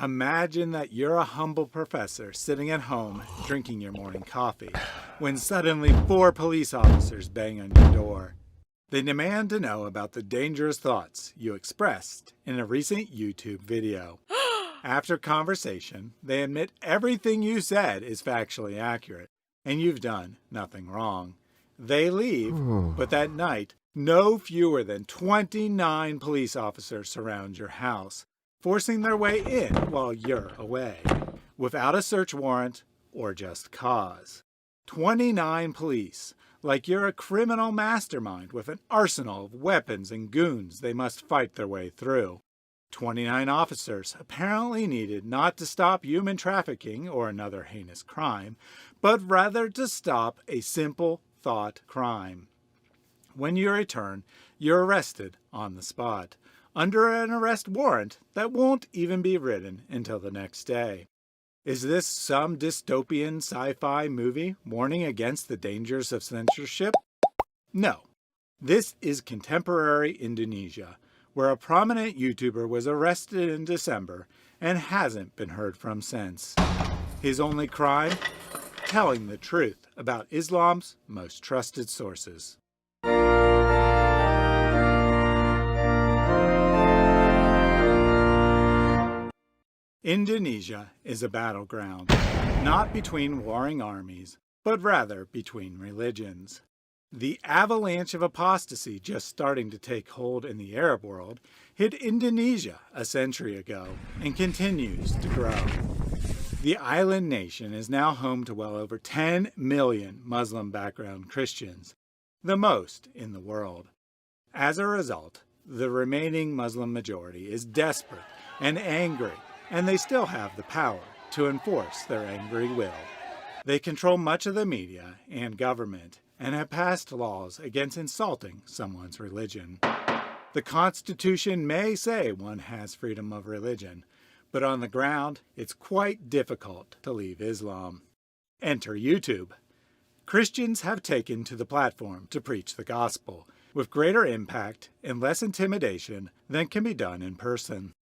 Imagine that you're a humble professor sitting at home drinking your morning coffee when suddenly 4 police officers bang on your door. They demand to know about the dangerous thoughts you expressed in a recent YouTube video. After conversation, they admit everything you said is factually accurate and you've done nothing wrong. They leave, but that night, no fewer than 29 police officers surround your house, forcing their way in while you're away, without a search warrant or just cause. 29 police, like you're a criminal mastermind with an arsenal of weapons and goons they must fight their way through. 29 officers apparently needed not to stop human trafficking or another heinous crime, but rather to stop a simple thought crime. When you return, you're arrested on the spot, under an arrest warrant that won't even be written until the next day. Is this some dystopian sci-fi movie warning against the dangers of censorship? No. This is contemporary Indonesia, where a prominent YouTuber was arrested in December and hasn't been heard from since. His only crime? Telling the truth about Islam's most trusted sources. Indonesia is a battleground, not between warring armies, but rather between religions. The avalanche of apostasy just starting to take hold in the Arab world hit Indonesia a century ago and continues to grow. The island nation is now home to well over 10 million Muslim background Christians, the most in the world. As a result, the remaining Muslim majority is desperate and angry, and they still have the power to enforce their angry will. They control much of the media and government and have passed laws against insulting someone's religion. The Constitution may say one has freedom of religion, but on the ground, it's quite difficult to leave Islam. Enter YouTube. Christians have taken to the platform to preach the gospel, with greater impact and less intimidation than can be done in person.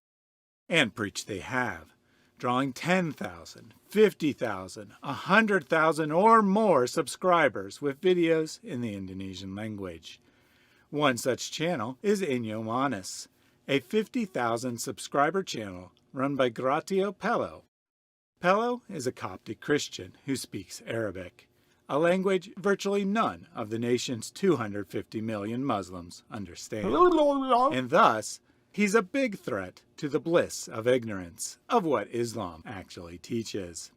And preach they have, drawing 10,000, 50,000, 100,000 or more subscribers with videos in the Indonesian language. One such channel is Inyo Manis, a 50,000 subscriber channel run by Gratia Pello. Pello is a Coptic Christian who speaks Arabic, a language virtually none of the nation's 250 million Muslims understand. And thus, he's a big threat to the bliss of ignorance of what Islam actually teaches.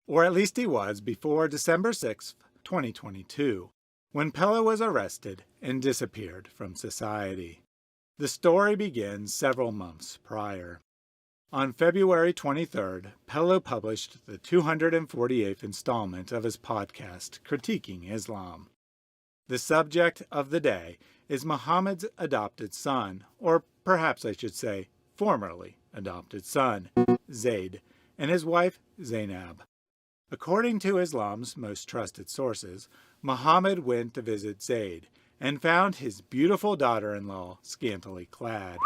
Or at least he was before December 6, 2022, when Pello was arrested and disappeared from society. The story begins several months prior. On February 23rd, Pello published the 248th installment of his podcast, Critiquing Islam. The subject of the day is Muhammad's adopted son, or perhaps I should say, formerly adopted son, Zayd, and his wife, Zainab. According to Islam's most trusted sources, Muhammad went to visit Zayd and found his beautiful daughter-in-law scantily clad.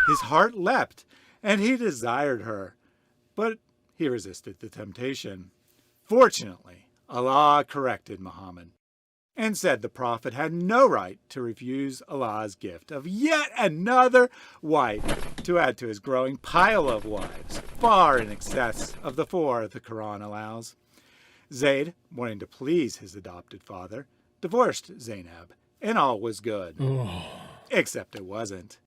His heart leapt, and he desired her, but he resisted the temptation. Fortunately, Allah corrected Muhammad and said the Prophet had no right to refuse Allah's gift of yet another wife to add to his growing pile of wives, far in excess of the 4 the Quran allows. Zayd, wanting to please his adopted father, divorced Zainab, and all was good. Except it wasn't.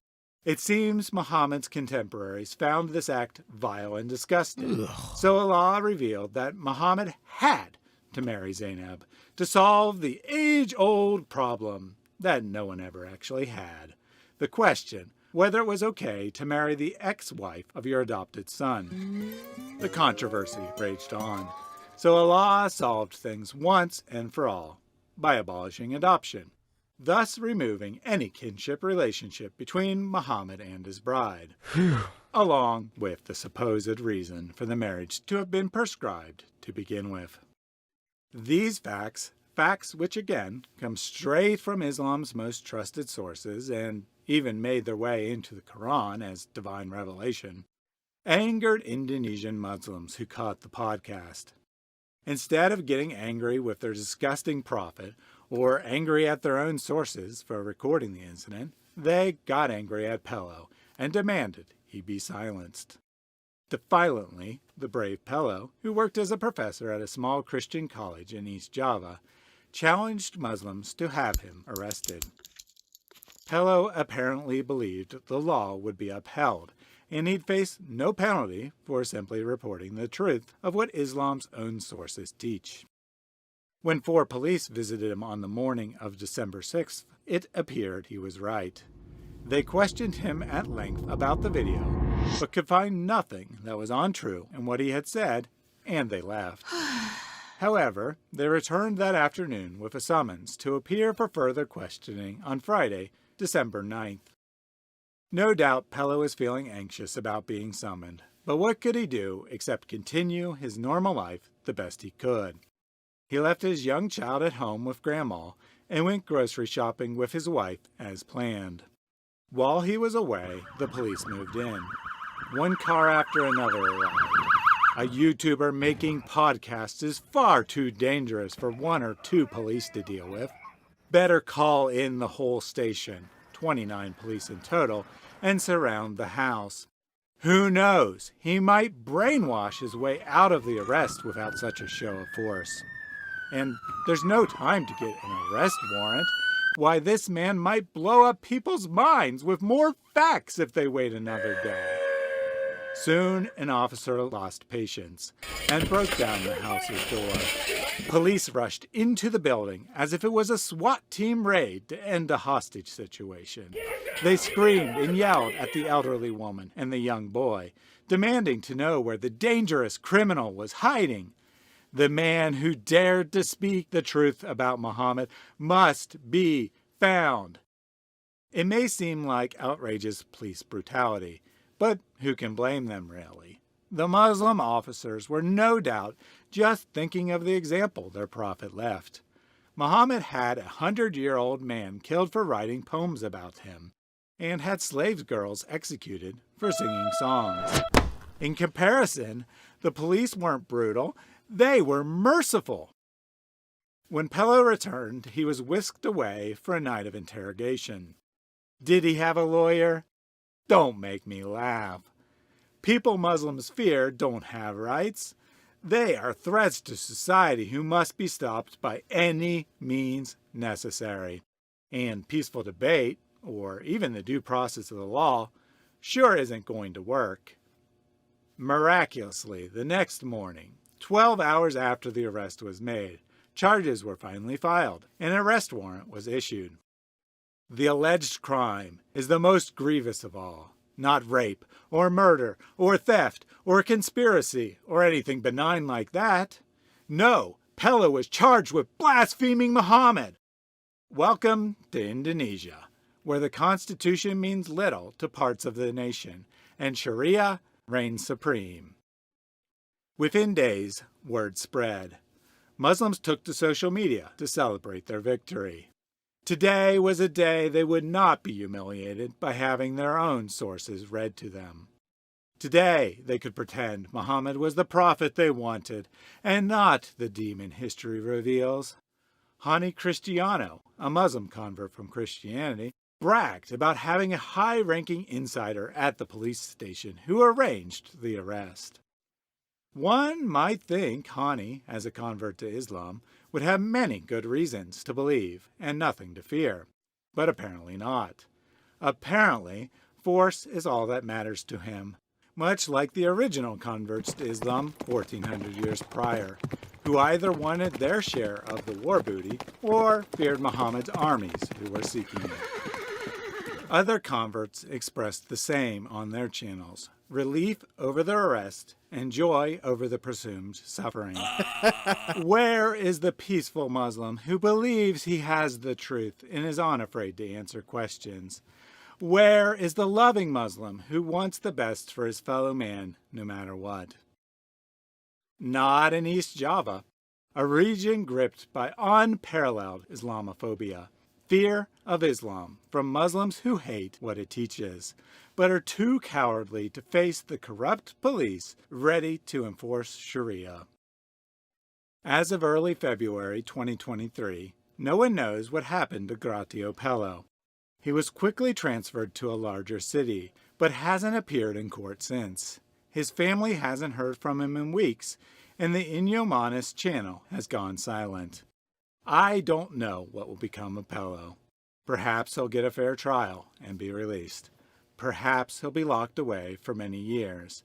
It seems Muhammad's contemporaries found this act vile and disgusting, so Allah revealed that Muhammad had to marry Zainab to solve the age-old problem that no one ever actually had. The question, whether it was okay to marry the ex-wife of your adopted son. The controversy raged on, so Allah solved things once and for all by abolishing adoption, thus removing any kinship relationship between Muhammad and his bride, along with the supposed reason for the marriage to have been prescribed to begin with. These facts which again come straight from Islam's most trusted sources and even made their way into the Quran as divine revelation, angered Indonesian Muslims who caught the podcast. Instead of getting angry with their disgusting prophet or angry at their own sources for recording the incident, they got angry at Pello and demanded he be silenced. Defiantly, the brave Pello, who worked as a professor at a small Christian college in East Java, challenged Muslims to have him arrested. Pello apparently believed the law would be upheld, and he'd face no penalty for simply reporting the truth of what Islam's own sources teach. When 4 police visited him on the morning of December 6th, it appeared he was right. They questioned him at length about the video, but could find nothing that was untrue in what he had said, and they left. However, they returned that afternoon with a summons to appear for further questioning on Friday, December 9th. No doubt Pello was feeling anxious about being summoned, but what could he do except continue his normal life the best he could? He left his young child at home with Grandma and went grocery shopping with his wife as planned. While he was away, the police moved in. One car after another arrived. A YouTuber making podcasts is far too dangerous for 1 or 2 police to deal with. Better call in the whole station, 29 police in total, and surround the house. Who knows? He might brainwash his way out of the arrest without such a show of force. And there's no time to get an arrest warrant. Why, this man might blow up people's minds with more facts if they wait another day. Soon, an officer lost patience and broke down the house's door. Police rushed into the building as if it was a SWAT team raid to end a hostage situation. They screamed and yelled at the elderly woman and the young boy, demanding to know where the dangerous criminal was hiding. The man who dared to speak the truth about Muhammad must be found. It may seem like outrageous police brutality, but who can blame them, really? The Muslim officers were no doubt just thinking of the example their prophet left. Muhammad had a 100-year-old man killed for writing poems about him, and had slave girls executed for singing songs. In comparison, the police weren't brutal, they were merciful. When Pello returned, he was whisked away for a night of interrogation. Did he have a lawyer? Don't make me laugh. People Muslims fear don't have rights. They are threats to society who must be stopped by any means necessary. And peaceful debate, or even the due process of the law, sure isn't going to work. Miraculously, the next morning, 12 hours after the arrest was made, charges were finally filed, and an arrest warrant was issued. The alleged crime is the most grievous of all. Not rape, or murder, or theft, or conspiracy, or anything benign like that. No, Pello was charged with blaspheming Muhammad. Welcome to Indonesia, where the Constitution means little to parts of the nation, and Sharia reigns supreme. Within days, word spread. Muslims took to social media to celebrate their victory. Today was a day they would not be humiliated by having their own sources read to them. Today they could pretend Muhammad was the prophet they wanted, and not the demon history reveals. Hani Cristiano, a Muslim convert from Christianity, bragged about having a high-ranking insider at the police station who arranged the arrest. One might think Hani, as a convert to Islam, would have many good reasons to believe and nothing to fear, but apparently not. Apparently, force is all that matters to him, much like the original converts to Islam 1400 years prior, who either wanted their share of the war booty or feared Muhammad's armies who were seeking it. Other converts expressed the same on their channels, relief over their arrest and joy over the presumed suffering. Where is the peaceful Muslim who believes he has the truth and is unafraid to answer questions? Where is the loving Muslim who wants the best for his fellow man no matter what? Not in East Java, a region gripped by unparalleled Islamophobia. Fear of Islam from Muslims who hate what it teaches. but are too cowardly to face the corrupt police ready to enforce Sharia. As of early February 2023, no one knows what happened to Gratia Pello. He was quickly transferred to a larger city, but hasn't appeared in court since. His family hasn't heard from him in weeks, and the Inyomanis channel has gone silent. I don't know what will become of Pello. Perhaps he'll get a fair trial and be released. Perhaps he'll be locked away for many years.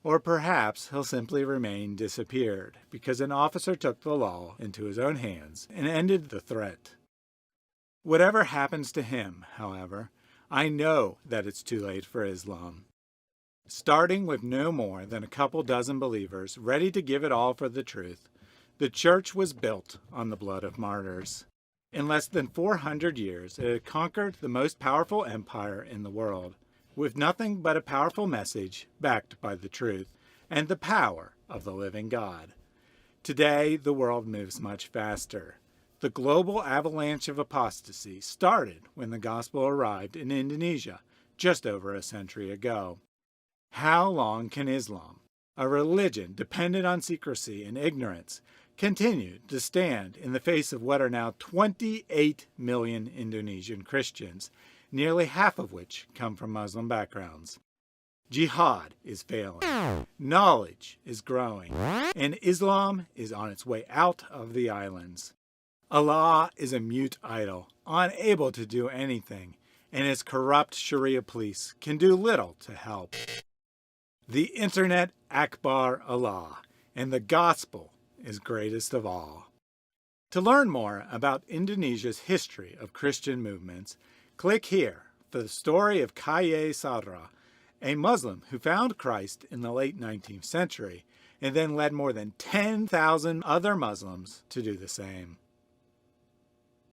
Or perhaps he'll simply remain disappeared because an officer took the law into his own hands and ended the threat. Whatever happens to him, however, I know that it's too late for Islam. Starting with no more than a couple dozen believers ready to give it all for the truth, the church was built on the blood of martyrs. In less than 400 years, it had conquered the most powerful empire in the world, with nothing but a powerful message backed by the truth and the power of the living God. Today, the world moves much faster. The global avalanche of apostasy started when the gospel arrived in Indonesia just over a century ago. How long can Islam, a religion dependent on secrecy and ignorance, continue to stand in the face of what are now 28 million Indonesian Christians, nearly half of which come from Muslim backgrounds? Jihad is failing, knowledge is growing, and Islam is on its way out of the islands. Allah is a mute idol, unable to do anything, and his corrupt Sharia police can do little to help. The Internet Akbar Allah, and the gospel is greatest of all. To learn more about Indonesia's history of Christian movements, click here for the story of Kaye Sadra, a Muslim who found Christ in the late 19th century and then led more than 10,000 other Muslims to do the same.